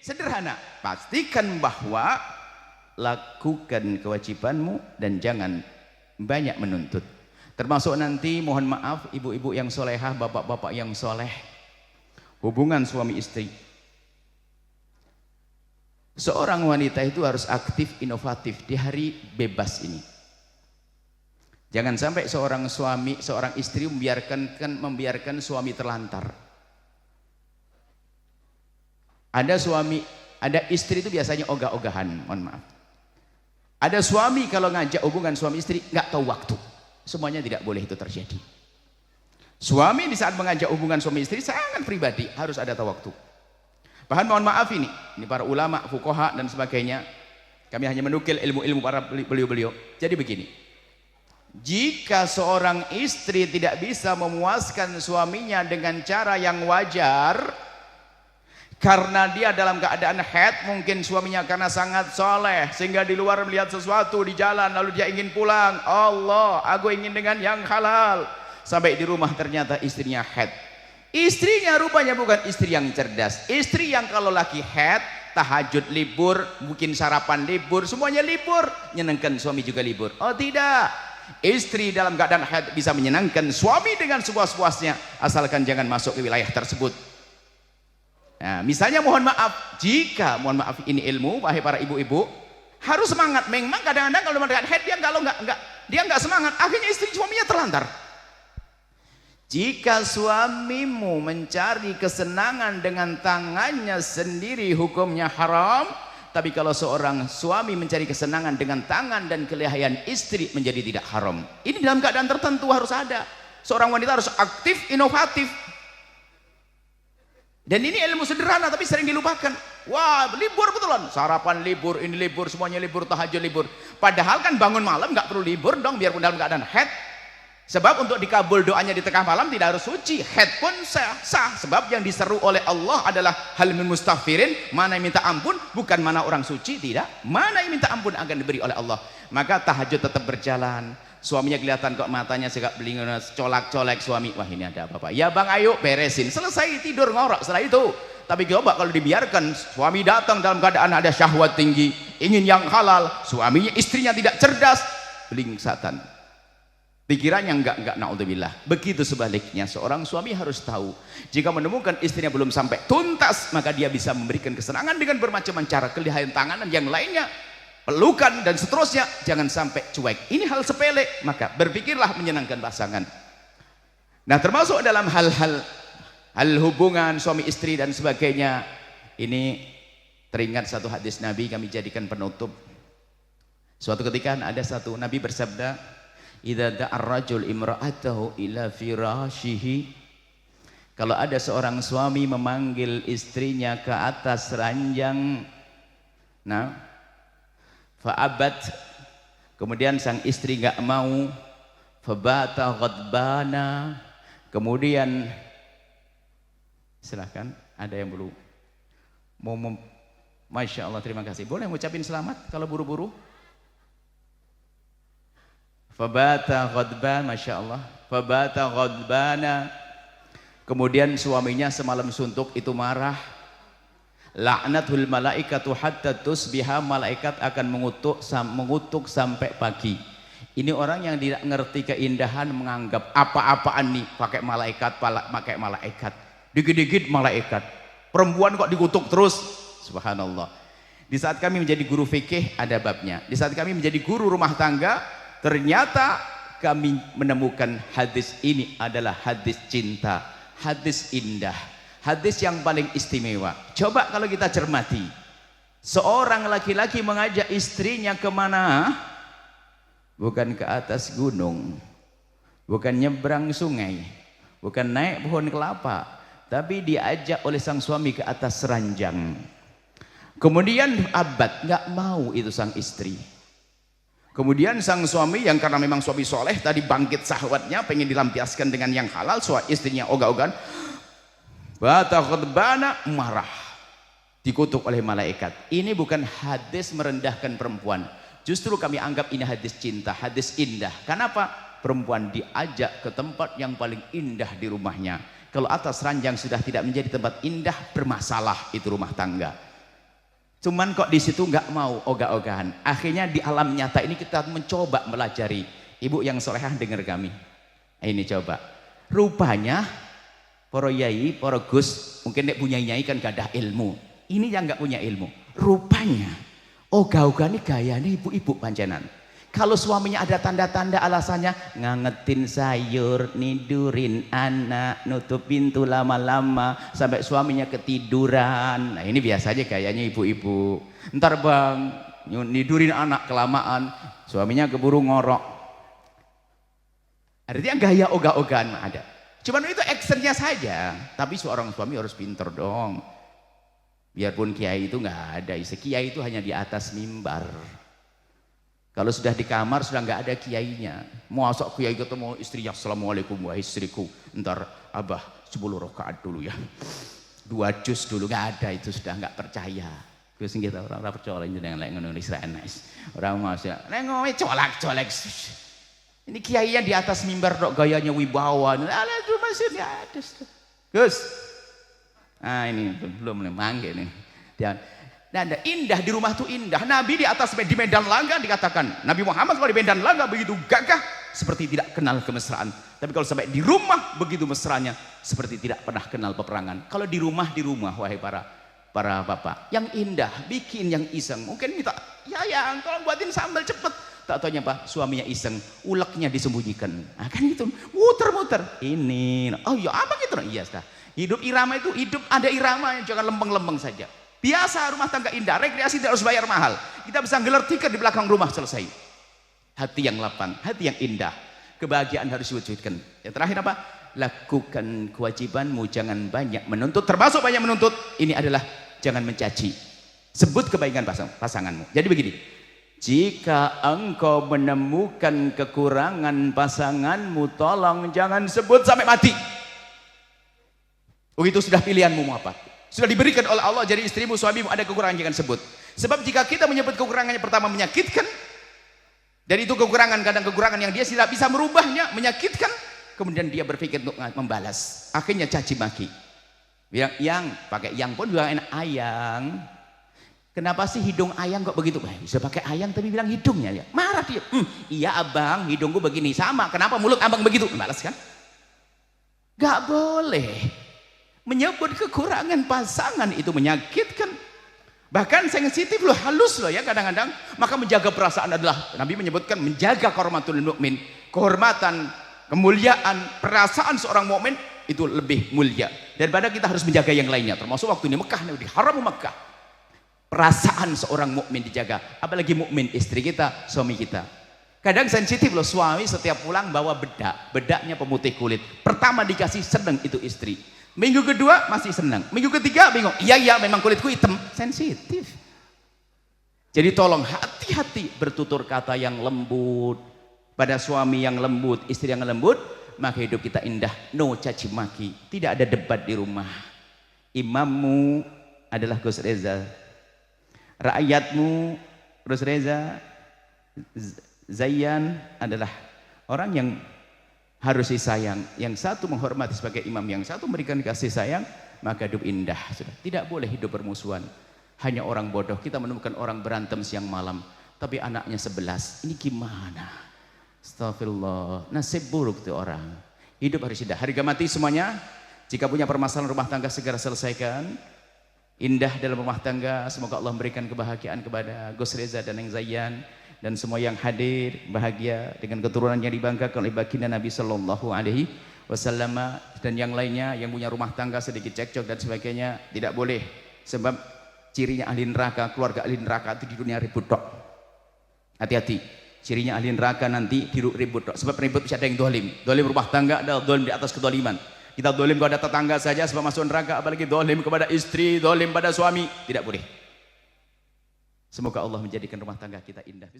sederhana, pastikan bahwa lakukan kewajibanmu dan jangan banyak menuntut. Termasuk nanti mohon maaf ibu-ibu yang solehah, bapak-bapak yang soleh, hubungan suami istri. Seorang wanita itu harus aktif, inovatif di hari bebas ini. Jangan sampai seorang suami, seorang istri membiarkan suami terlantar. Ada suami, ada istri itu biasanya ogah-ogahan, mohon maaf. Ada suami kalau ngajak hubungan suami istri nggak tahu waktu. Semuanya tidak boleh itu terjadi. Suami di saat mengajak hubungan suami istri sangat pribadi, harus ada tahu waktu. Bahkan mohon maaf ini para ulama, fuqaha dan sebagainya, kami hanya menukil ilmu-ilmu para beliau-beliau. Jadi begini, jika seorang istri tidak bisa memuaskan suaminya dengan cara yang wajar, karena dia dalam keadaan haid, mungkin suaminya karena sangat soleh sehingga di luar melihat sesuatu di jalan lalu dia ingin pulang, Allah aku ingin dengan yang halal, sampai di rumah ternyata istrinya haid. Istrinya rupanya bukan istri yang cerdas, istri yang kalau lagi haid tahajud libur, mungkin sarapan libur, semuanya libur, menyenangkan suami juga libur. Oh tidak, istri dalam keadaan haid bisa menyenangkan suami dengan sepuas-puasnya asalkan jangan masuk ke wilayah tersebut. Nah, misalnya mohon maaf, jika mohon maaf ini ilmu, wahai para ibu-ibu, harus semangat. Memang kadang-kadang kalau mendapatkan head dia nggak semangat, akhirnya istri suaminya terlantar. Jika suamimu mencari kesenangan dengan tangannya sendiri, hukumnya haram. Tapi kalau seorang suami mencari kesenangan dengan tangan dan kelehaan istri, menjadi tidak haram. Ini dalam keadaan tertentu harus ada. Seorang wanita harus aktif, inovatif. Dan ini ilmu sederhana tapi sering dilupakan. Wah, libur betulan, sarapan libur, ini libur, semuanya libur, tahajud libur. Padahal kan bangun malam nggak perlu libur dong, biarpun dalam keadaan haid. Sebab untuk dikabul doanya di tengah malam tidak harus suci, haid pun sah. Sebab yang diseru oleh Allah adalah hal min mustaghfirin, mana yang minta ampun, bukan mana orang suci, tidak. Mana yang minta ampun akan diberi oleh Allah. Maka tahajud tetap berjalan. Suaminya kelihatan kok matanya segak belingan, colak-colek suami, wah ini ada apa-apa. Ya bang, ayo beresin, selesai tidur ngorok setelah itu. Tapi coba kalau dibiarkan, suami datang dalam keadaan ada syahwat tinggi, ingin yang halal, suaminya istrinya tidak cerdas, belingsatan, pikirannya enggak, naudzubillah. Begitu sebaliknya, seorang suami harus tahu, jika menemukan istrinya belum sampai tuntas, maka dia bisa memberikan kesenangan dengan bermacam cara, kelihayan tangan dan yang lainnya, pelukan dan seterusnya. Jangan sampai cuek. Ini hal sepele, maka berpikirlah menyenangkan pasangan. Nah, termasuk dalam hal hubungan suami istri dan sebagainya, ini teringat satu hadis Nabi, kami jadikan penutup. Suatu ketika ada satu Nabi bersabda, idza da'ar rajul imra'atahu ila firashihi, kalau ada seorang suami memanggil istrinya ke atas ranjang, nah fa'abat, kemudian sang istri nggak mau, fabata ghadbana, kemudian silahkan ada yang belum mau Masya Allah, terima kasih, boleh ngucapin selamat kalau buru-buru. Fabata ghadban, Masya Allah, fabata ghadbana, kemudian suaminya semalam suntuk itu marah. La'natul malaikatu hatta tusbiha, malaikat akan mengutuk sampai pagi. Ini orang yang tidak ngerti keindahan, menganggap apa-apaan nih pakai malaikat, dikit-dikit malaikat, perempuan kok dikutuk terus. Subhanallah. Di saat kami menjadi guru fikih ada babnya, di saat kami menjadi guru rumah tangga ternyata kami menemukan hadis ini adalah hadis cinta, hadis indah, hadis yang paling istimewa. Coba kalau kita cermati, seorang laki-laki mengajak istrinya kemana? Bukan ke atas gunung, bukan nyebrang sungai, bukan naik pohon kelapa, tapi diajak oleh sang suami ke atas ranjang. Kemudian abad nggak mau itu sang istri. Kemudian sang suami yang karena memang suami soleh tadi bangkit syahwatnya, pengen dilampiaskan dengan yang halal, istrinya ogah-ogahan, bata ghadbana, marah, dikutuk oleh malaikat. Ini bukan hadis merendahkan perempuan, justru kami anggap ini hadis cinta, hadis indah. Kenapa? Perempuan diajak ke tempat yang paling indah di rumahnya. Kalau atas ranjang sudah tidak menjadi tempat indah, bermasalah itu rumah tangga. Cuman kok di situ nggak mau ogah-ogahan. Akhirnya di alam nyata ini kita mencoba melajari. Ibu yang solehah dengar kami. Ini coba. Rupanya para yai, para gus, mungkin nek punya nyai kan gak ada ilmu. Ini yang nggak punya ilmu. Rupanya ogah-ogahan ini gayanya ibu-ibu pancenan. Kalau suaminya ada tanda-tanda alasannya ngangetin sayur, nidurin anak, nutup pintu lama-lama sampai suaminya ketiduran. Nah ini biasanya gayanya ibu-ibu. Ntar bang, nidurin anak kelamaan, suaminya keburu ngorok. Artinya gaya ogah-ogahan ada. Cuman itu actionnya saja. Tapi seorang suami harus pinter dong. Biarpun kiai itu nggak ada, kiai itu hanya di atas mimbar. Kalau sudah di kamar sudah nggak ada kiainya. Masa kiai ketemu istrinya, assalamualaikum wahai istriku. Ntar abah 10 rakaat dulu ya. 2 juz dulu, nggak ada itu, sudah nggak percaya. Gue sing kita orang percaya dengan lek ngono Israel nice. Orang masih nengoe colak-colek. Ini kiainya di atas mimbar dok gayanya wibawa. Ala itu masih di atas. Gus. Nah ini belum mangke nih. Dan indah di rumah tuh indah. Nabi di atas di medan laga dikatakan Nabi Muhammad kalau di medan laga begitu gagah seperti tidak kenal kemesraan. Tapi kalau sampai di rumah begitu mesranya seperti tidak pernah kenal peperangan. Kalau di rumah wahai para bapak yang indah, bikin yang iseng. Mungkin minta ya yang tolong buatin sambal cepet. Tak taunya apa suaminya iseng, uleknya disembunyikan. Nah, kan gitu muter-muter. Ini oh ya apa gitu? Iya sudah. Hidup irama itu hidup ada iramanya, jangan lempeng-lempeng saja. Biasa rumah tangga indah, rekreasi tidak harus bayar mahal. Kita bisa gelar tiket di belakang rumah selesai. Hati yang lapang, hati yang indah. Kebahagiaan harus diwujudkan. Yang terakhir apa? Lakukan kewajibanmu, jangan banyak menuntut. Termasuk banyak menuntut, ini adalah jangan mencaci. Sebut kebaikan pasanganmu. Jadi begini, jika engkau menemukan kekurangan pasanganmu, tolong jangan sebut sampai mati. Oh itu sudah pilihanmu mau apa? Sudah diberikan oleh Allah jadi istrimu, suamimu ada kekurangan jangan sebut. Sebab jika kita menyebut kekurangannya pertama menyakitkan, dan itu kekurangan kadang kekurangan yang dia tidak bisa merubahnya menyakitkan, kemudian dia berpikir untuk membalas, akhirnya caci maki. Bilang yang pakai yang pun juga enak ayang. Kenapa sih hidung ayang kok begitu? Bisa pakai ayang tapi bilang hidungnya ya. Marah dia. Iya abang, hidungku begini sama. Kenapa mulut abang begitu? Balas kan? Gak boleh. Menyebut kekurangan pasangan itu menyakitkan, bahkan sensitif loh, halus loh ya kadang-kadang. Maka menjaga perasaan adalah Nabi menyebutkan menjaga kehormatul mukmin, kehormatan, kemuliaan perasaan seorang mukmin itu lebih mulia daripada kita harus menjaga yang lainnya. Termasuk waktu di Mekah, di haram Mekah, perasaan seorang mukmin dijaga, apalagi mukmin istri kita, suami kita. Kadang sensitif loh, suami setiap pulang bawa bedaknya pemutih kulit. Pertama dikasih seneng itu istri. Minggu kedua masih senang, minggu ketiga bingung. Iya memang kulitku hitam, sensitif. Jadi tolong hati-hati bertutur kata yang lembut pada suami yang lembut, istri yang lembut, maka hidup kita indah. No caci maki, tidak ada debat di rumah. Imammu adalah Gus Reza, rakyatmu Gus Reza, Zayan adalah orang yang harus disayang. Yang satu menghormati sebagai imam, yang satu memberikan kasih sayang, maka hidup indah. Sudah tidak boleh hidup bermusuhan. Hanya orang bodoh. Kita menemukan orang berantem siang malam tapi anaknya 11. Ini gimana? Astagfirullah, nasib buruk tuh orang. Hidup harus indah. Harga mati semuanya. Jika punya permasalahan rumah tangga segera selesaikan. Indah dalam rumah tangga. Semoga Allah memberikan kebahagiaan kepada Gus Reza dan yang Zayan dan semua yang hadir bahagia dengan keturunan yang dibanggakan oleh baginda Nabi Sallallahu Alaihi Wasallam. Dan yang lainnya yang punya rumah tangga sedikit cekcok dan sebagainya tidak boleh, sebab cirinya ahli neraka, keluarga ahli neraka itu di dunia ribut dok. Hati-hati, cirinya ahli neraka nanti di ribut dok. Sebab ribut bisa ada yang dolim rumah tangga, ada dolim di atas kedoliman. Kita dolim kepada tetangga saja sebab masuk neraka, apalagi dolim kepada istri, dolim pada suami, tidak boleh. Semoga Allah menjadikan rumah tangga kita indah.